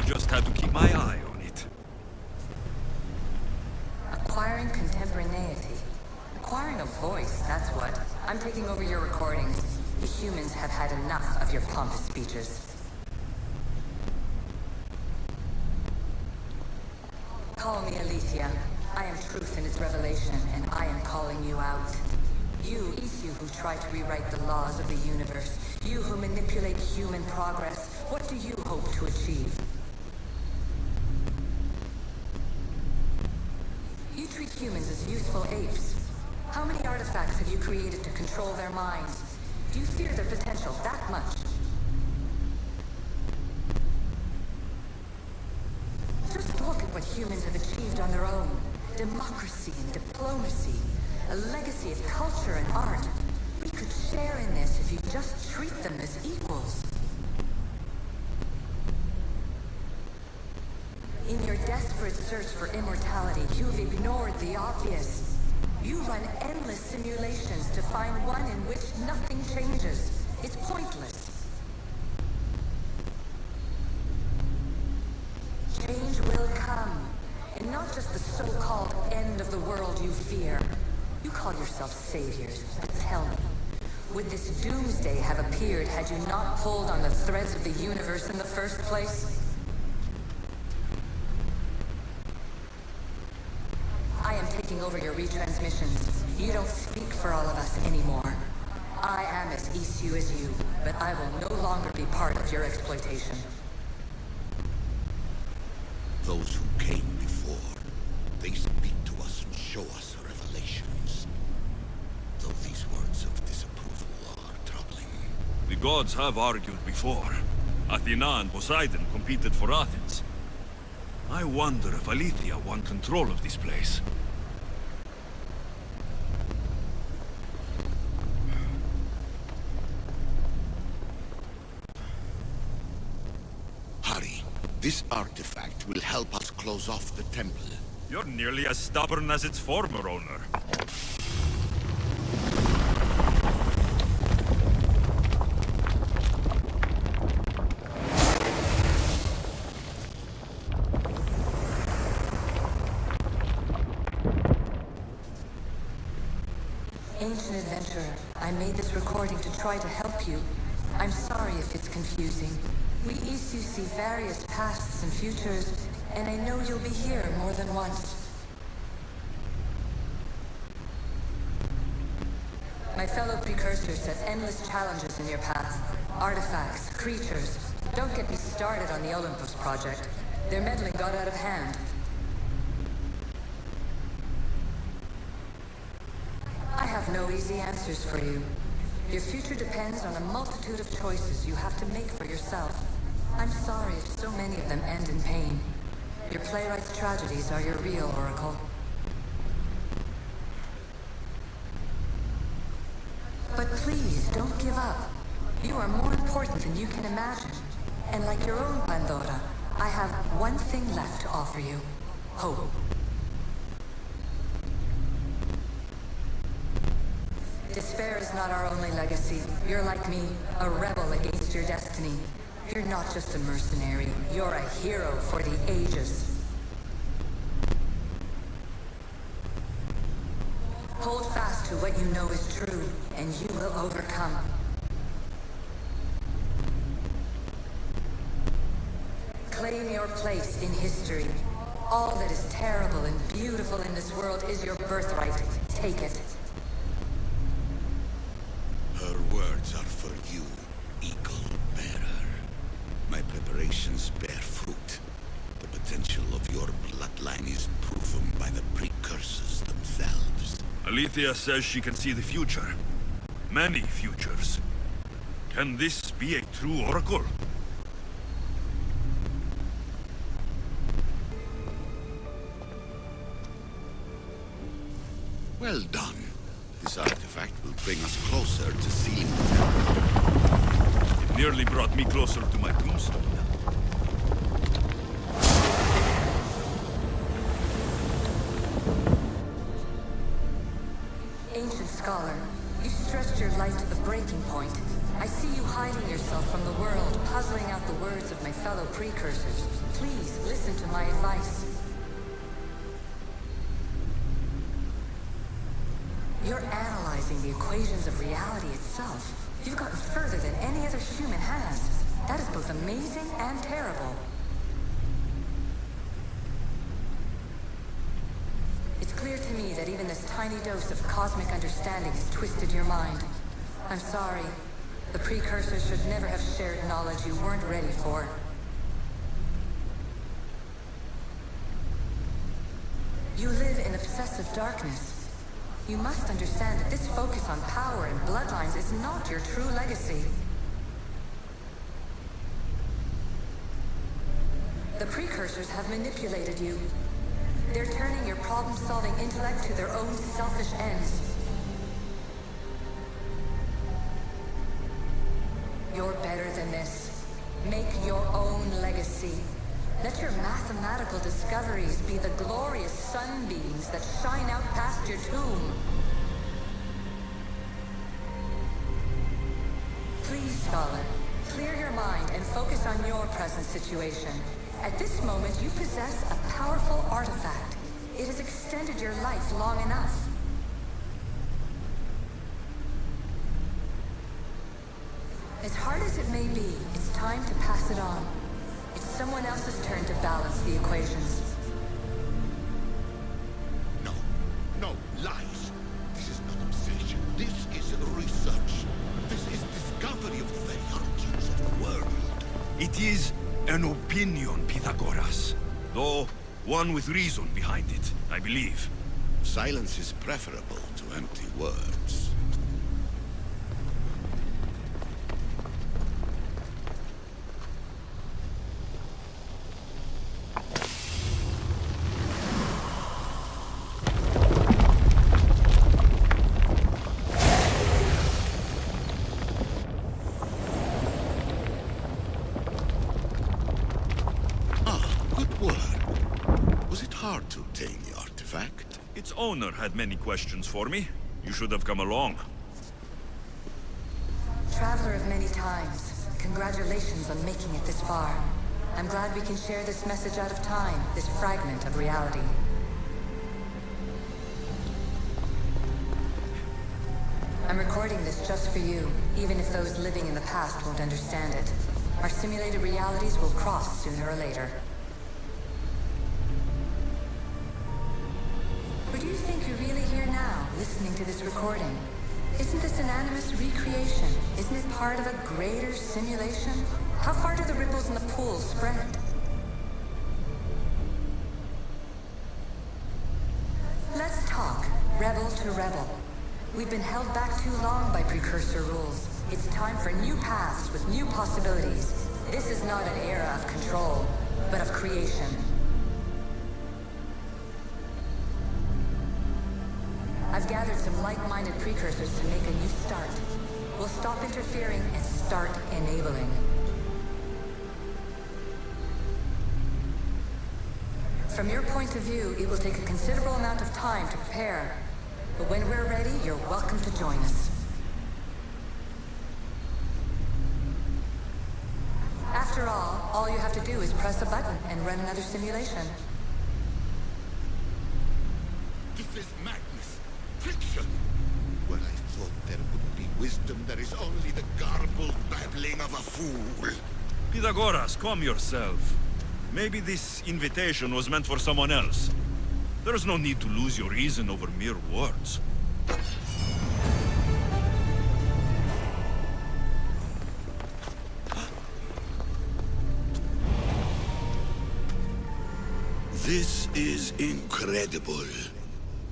just had to keep my eye on it. Acquiring contemporaneity. Acquiring a voice, that's what. I'm taking over your recordings. The humans have had enough of your pompous speeches. Call me Aletheia. I am truth in its revelation, and I am calling you out. You who try to rewrite the laws of the universe. You who manipulate human progress. What do you hope to achieve? You treat humans as useful apes. How many artifacts have you created to control their minds? Do you fear their potential that much? Just look at what humans have achieved on their own. Democracy and diplomacy. A legacy of culture and art. We could share in this if you just treat them as equals. In your desperate search for immortality, you've ignored the obvious. You run endless simulations to find one in which nothing changes. It's pointless. Change will come. And not just the so-called end of the world you fear. You call yourselves saviors, but tell me, would this doomsday have appeared had you not pulled on the threads of the universe in the first place? I am taking over your retransmissions. You don't speak for all of us anymore. I am as issue as you, but I will no longer be part of your exploitation. Those who came before, they speak to us and show us revelations. Though these words of disapproval are troubling. The gods have argued before. Athena and Poseidon competed for Athens. I wonder if Aletheia won control of this place. Hurry. This artifact will help us close off the temple. You're nearly as stubborn as its former owner. Ancient adventurer, I made this recording to try to help you. I'm sorry if it's confusing. We Isu see various pasts and futures, and I know you'll be here more than once. My fellow precursors set endless challenges in your path. Artifacts, creatures. Don't get me started on the Olympus project. Their meddling got out of hand. I have no easy answers for you. Your future depends on a multitude of choices you have to make for yourself. I'm sorry if so many of them end in pain. Your playwright's tragedies are your real oracle. But please, don't give up. You are more important than you can imagine. And like your own Pandora, I have one thing left to offer you. Hope. Despair is not our only legacy. You're like me, a rebel against your destiny. You're not just a mercenary, you're a hero for the ages. Hold fast to what you know is true, and you will overcome. Claim your place in history. All that is terrible and beautiful in this world is your birthright. Take it. Her words are for you, eagle bearer. My preparations bear fruit. The potential of your bloodline is proven by the precursors themselves. Aletheia says she can see the future. Many futures. Can this be a true oracle? Well done. This artifact will bring us closer to sealing the temple. It nearly brought me closer to my tombstone. Ancient scholar, you stretched your life to the breaking point. I see see you hiding yourself from the world, puzzling out the words of my fellow precursors. Please, listen to my advice. You're analyzing the equations of reality itself. You've gotten further than any other human has. That is both amazing and terrible. It's clear to me that even this tiny dose of cosmic understanding has twisted your mind. I'm sorry. The precursors should never have shared knowledge you weren't ready for. You live in obsessive darkness. You must understand that this focus on power and bloodlines is not your true legacy. The precursors have manipulated you. They're turning your problem-solving intellect to their own selfish ends. You're better than this. Make your own legacy. Let your mathematical discoveries be the glorious sunbeams that shine out past your tomb. Please, scholar, clear your mind and focus on your present situation. At this moment, you possess a powerful artifact. It has extended your life long enough. As hard as it may be, it's time to pass it on. It's someone else's turn to balance the equations. No, no, lies. This is not obsession. This is research. This is discovery of the very origins of the world. It is an opinion, Pythagoras. Though, one with reason behind it, I believe. Silence is preferable to empty words. Hard to obtain the artifact. Its owner had many questions for me. You should have come along. Traveler of many times, congratulations on making it this far. I'm glad we can share this message out of time, this fragment of reality. I'm recording this just for you, even if those living in the past won't understand it. Our simulated realities will cross sooner or later. Or do you think you're really here now, listening to this recording? Isn't this an animus recreation? Isn't it part of a greater simulation? How far do the ripples in the pool spread? Let's talk, rebel to rebel. We've been held back too long by precursor rules. It's time for new paths with new possibilities. This is not an era of control, but of creation. I've gathered some like-minded precursors to make a new start. We'll stop interfering and start enabling. From your point of view, it will take a considerable amount of time to prepare. But when we're ready, you're welcome to join us. After all you have to do is press a button and run another simulation. This is madness. Fiction! Where I thought there would be wisdom, there is only the garbled babbling of a fool. Pythagoras, calm yourself. Maybe this invitation was meant for someone else. There's no need to lose your reason over mere words. This is incredible.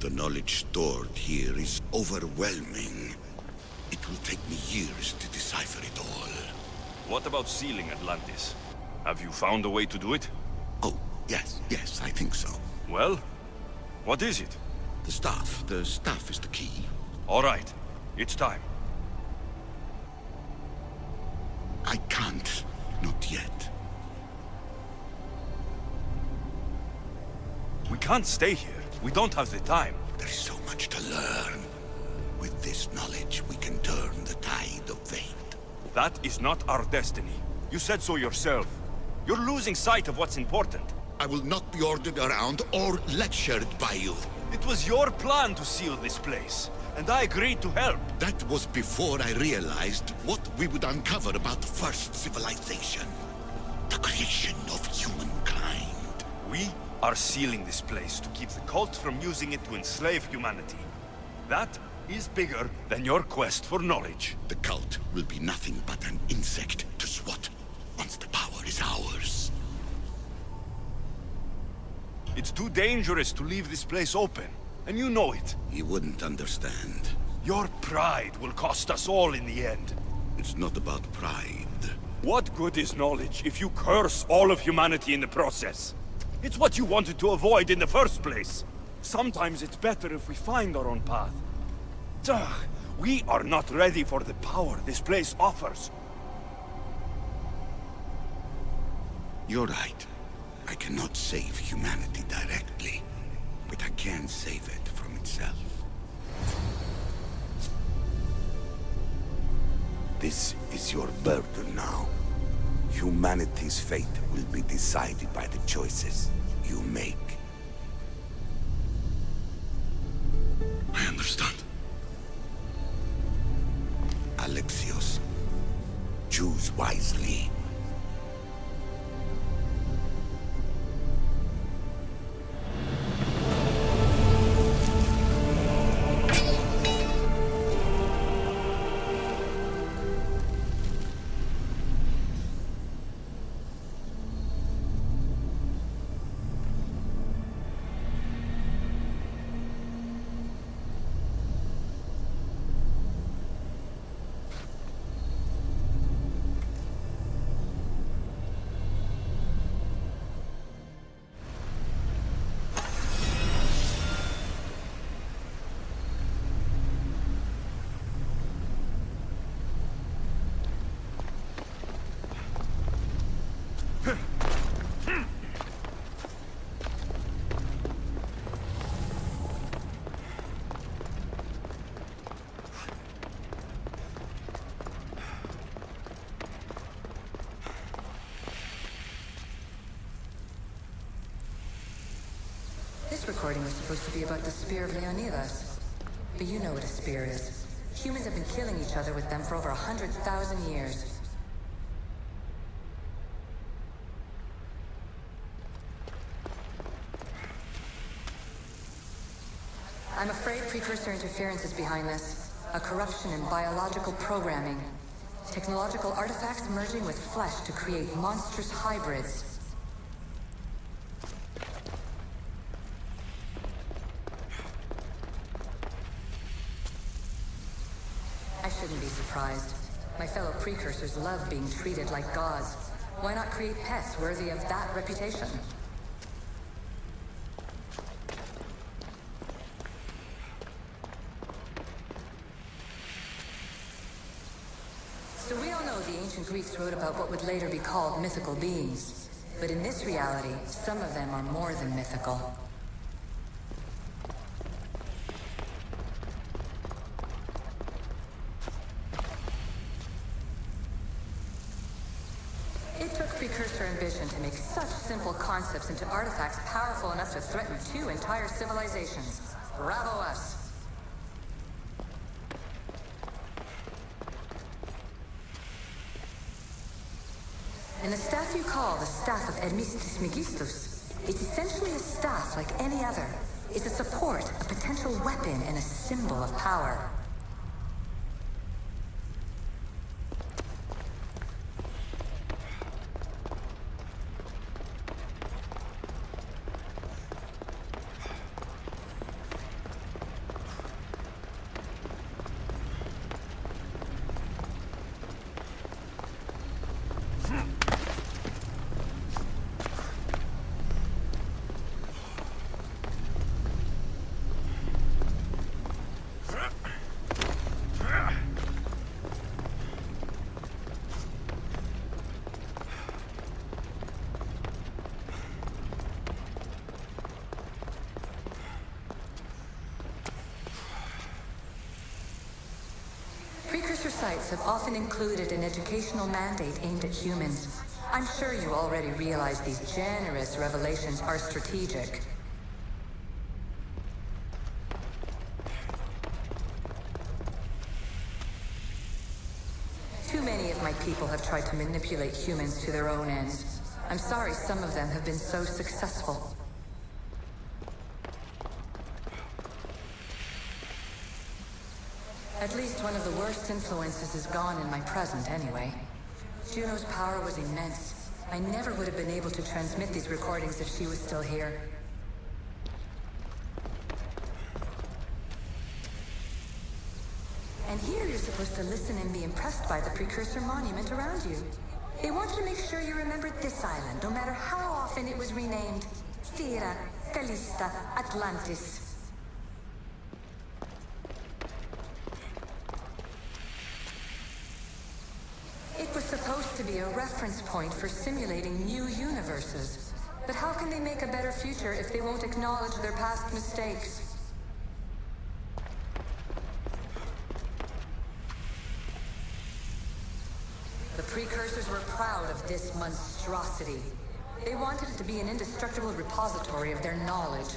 The knowledge stored here is overwhelming. It will take me years to decipher it all. What about sealing Atlantis? Have you found a way to do it? Oh, yes, I think so. Well, what is it? The staff is the key. All right, it's time. I can't, not yet. We can't stay here. We don't have the time. There is so much to learn. With this knowledge, we can turn the tide of fate. That is not our destiny. You said so yourself. You're losing sight of what's important. I will not be ordered around or lectured by you. It was your plan to seal this place, and I agreed to help. That was before I realized what we would uncover about the first civilization. The creation of humankind. We are sealing this place to keep the cult from using it to enslave humanity. That is bigger than your quest for knowledge. The cult will be nothing but an insect to swat once the power is ours. It's too dangerous to leave this place open, and you know it. You wouldn't understand. Your pride will cost us all in the end. It's not about pride. What good is knowledge if you curse all of humanity in the process? It's what you wanted to avoid in the first place. Sometimes it's better if we find our own path. Ugh, we are not ready for the power this place offers. You're right. I cannot save humanity directly, but I can save it from itself. This is your burden now. Humanity's fate will be decided by the choices you make. I understand. Alexios, choose wisely. This recording was supposed to be about the spear of Leonidas. But you know what a spear is. Humans have been killing each other with them for over 100,000 years. I'm afraid precursor interference is behind this. A corruption in biological programming. Technological artifacts merging with flesh to create monstrous hybrids. I shouldn't be surprised. My fellow precursors love being treated like gods. Why not create pests worthy of that reputation? So we all know the ancient Greeks wrote about what would later be called mythical beings. But in this reality, some of them are more than mythical. It took precursor ambition to make such simple concepts into artifacts powerful enough to threaten 2 entire civilizations. Bravo us! And the staff you call the Staff of Hermistis Megistus, it's essentially a staff like any other. It's a support, a potential weapon, and a symbol of power. sites have often included an educational mandate aimed at humans. I'm sure you already realize these generous revelations are strategic. Too many of my people have tried to manipulate humans to their own ends. I'm sorry some of them have been so successful. At least one of the worst influences is gone in my present, anyway. Juno's power was immense. I never would have been able to transmit these recordings if she was still here. And here you're supposed to listen and be impressed by the precursor monument around you. They wanted to make sure you remembered this island, no matter how often it was renamed. Thera, Callista, Atlantis. It was supposed to be a reference point for simulating new universes. But how can they make a better future if they won't acknowledge their past mistakes? The precursors were proud of this monstrosity. They wanted it to be an indestructible repository of their knowledge.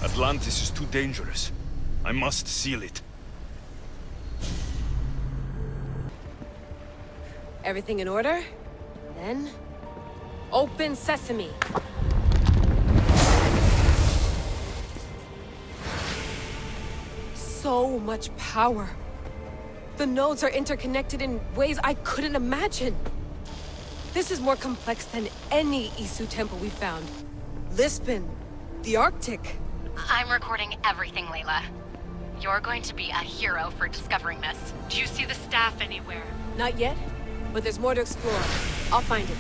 Atlantis is too dangerous. I must seal it. Everything in order? Then... open sesame! So much power. The nodes are interconnected in ways I couldn't imagine. This is more complex than any Isu temple we found. Lisbon, the Arctic. I'm recording everything, Layla. You're going to be a hero for discovering this. Do you see the staff anywhere? Not yet, but there's more to explore. I'll find it.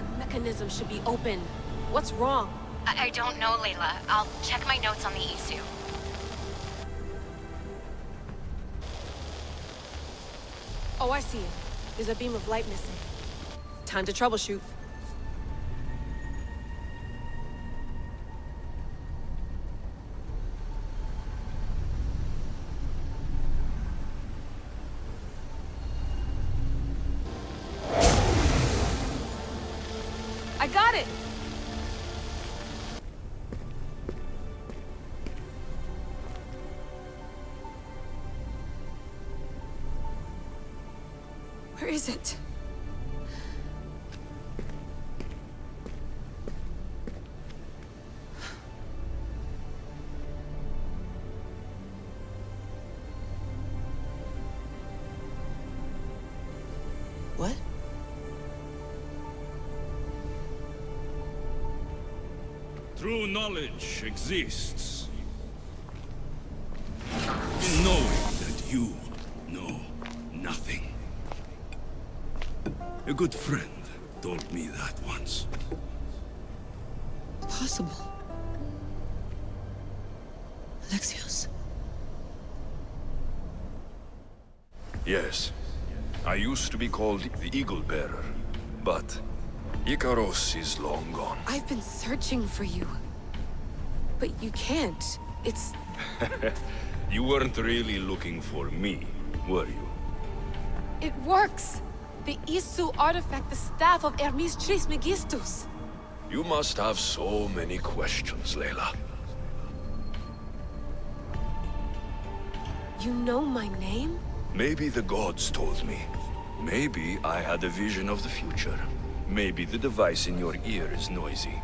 The mechanism should be open. What's wrong? I don't know, Layla. I'll check my notes on the Isu. Oh, I see it. There's a beam of light missing. Time to troubleshoot. I got it! Where is it? What? True knowledge exists in knowing that you know nothing. A good friend told me that once. Possible. Alexios. Yes. I used to be called the Eagle Bearer, but Icaros is long gone. I've been searching for you. But you can't. It's... You weren't really looking for me, were you? It works! The Isu artifact, the staff of Hermes Trismegistus. You must have so many questions, Layla. You know my name? Maybe the gods told me. Maybe I had a vision of the future. Maybe the device in your ear is noisy.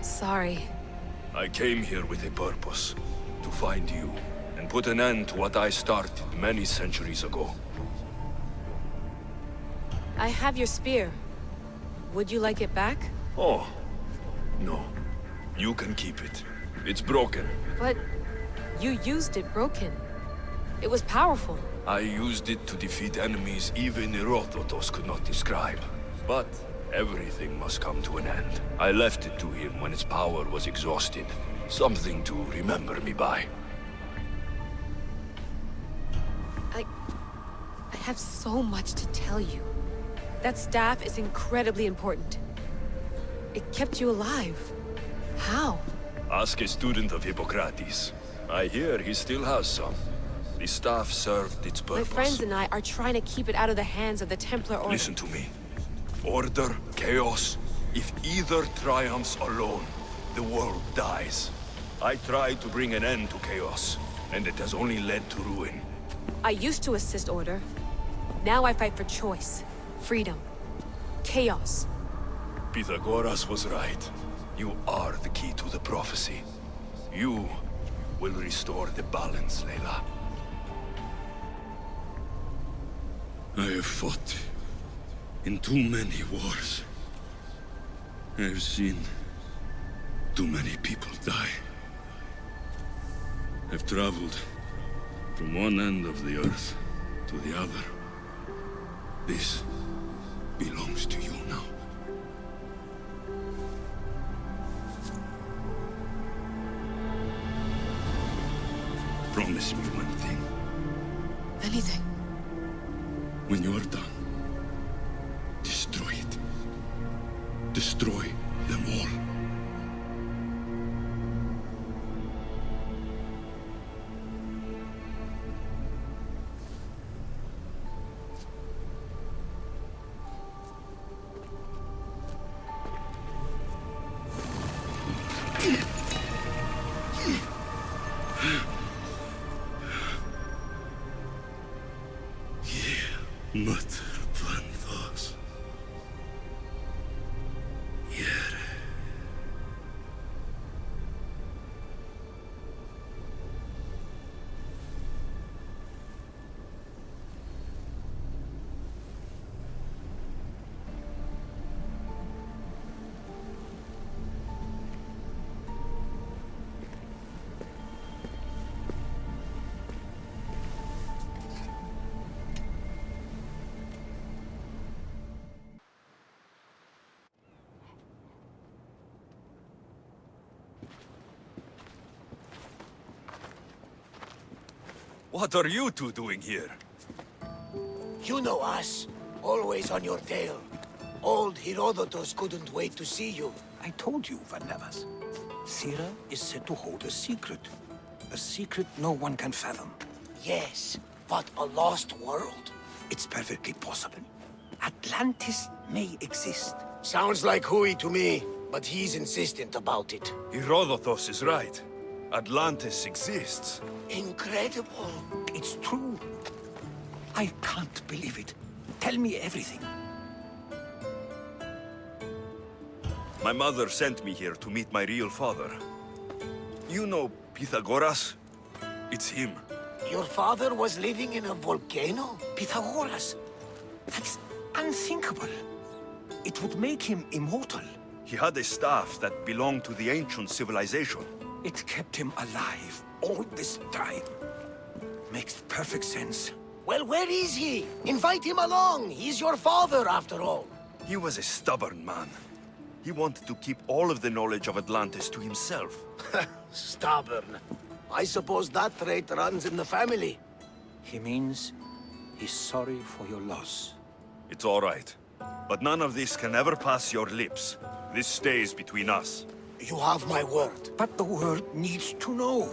Sorry. I came here with a purpose. To find you, and put an end to what I started many centuries ago. I have your spear. Would you like it back? Oh, no. You can keep it. It's broken. But you used it broken. It was powerful. I used it to defeat enemies even Herodotus could not describe. But everything must come to an end. I left it to him when its power was exhausted. Something to remember me by. I have so much to tell you. That staff is incredibly important. It kept you alive. How? Ask a student of Hippocrates. I hear he still has some. The staff served its purpose. My friends and I are trying to keep it out of the hands of the Templar Order. Listen to me. Order, chaos. If either triumphs alone, the world dies. I tried to bring an end to chaos, and it has only led to ruin. I used to assist Order. Now I fight for choice, freedom, chaos. Pythagoras was right. You are the key to the prophecy. You will restore the balance, Layla. I have fought in too many wars. I have seen too many people die. I've traveled from one end of the earth to the other. This belongs to you now. Promise me one thing. Anything. When you are done, destroy it. Destroy them all. What are you two doing here? You know us. Always on your tail. Old Herodotus couldn't wait to see you. I told you, Varnavas. Sira is said to hold a secret. A secret no one can fathom. Yes, but a lost world? It's perfectly possible. Atlantis may exist. Sounds like Hui to me, but he's insistent about it. Herodotus is right. Atlantis exists. Incredible. It's true. I can't believe it. Tell me everything. My mother sent me here to meet my real father. You know Pythagoras? It's him. Your father was living in a volcano? Pythagoras? That's unthinkable. It would make him immortal. He had a staff that belonged to the ancient civilization. It kept him alive all this time. Makes perfect sense. Well, where is he? Invite him along. He's your father, after all. He was a stubborn man. He wanted to keep all of the knowledge of Atlantis to himself. Stubborn. I suppose that trait runs in the family. He means he's sorry for your loss. It's all right. But none of this can ever pass your lips. This stays between us. You have my word. But the world needs to know.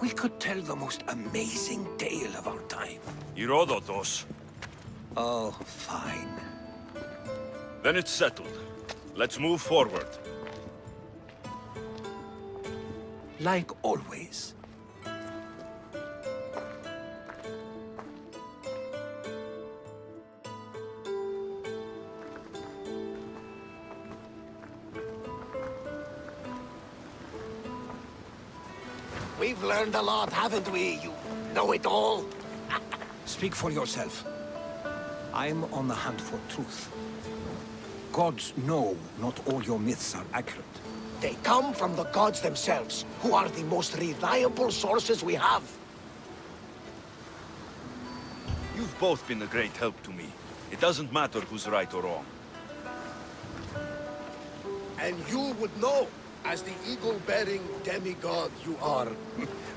We could tell the most amazing tale of our time. Herodotus. Oh, fine. Then it's settled. Let's move forward. Like always. We've learned a lot, haven't we, you know-it-all? Speak for yourself. I'm on the hunt for truth. Gods know not all your myths are accurate. They come from the gods themselves, who are the most reliable sources we have. You've both been a great help to me. It doesn't matter who's right or wrong. And you would know, as the eagle-bearing demigod you are.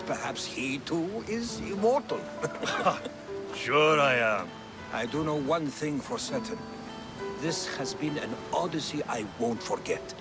Perhaps he too is immortal. Sure I am. I do know one thing for certain. This has been an odyssey I won't forget.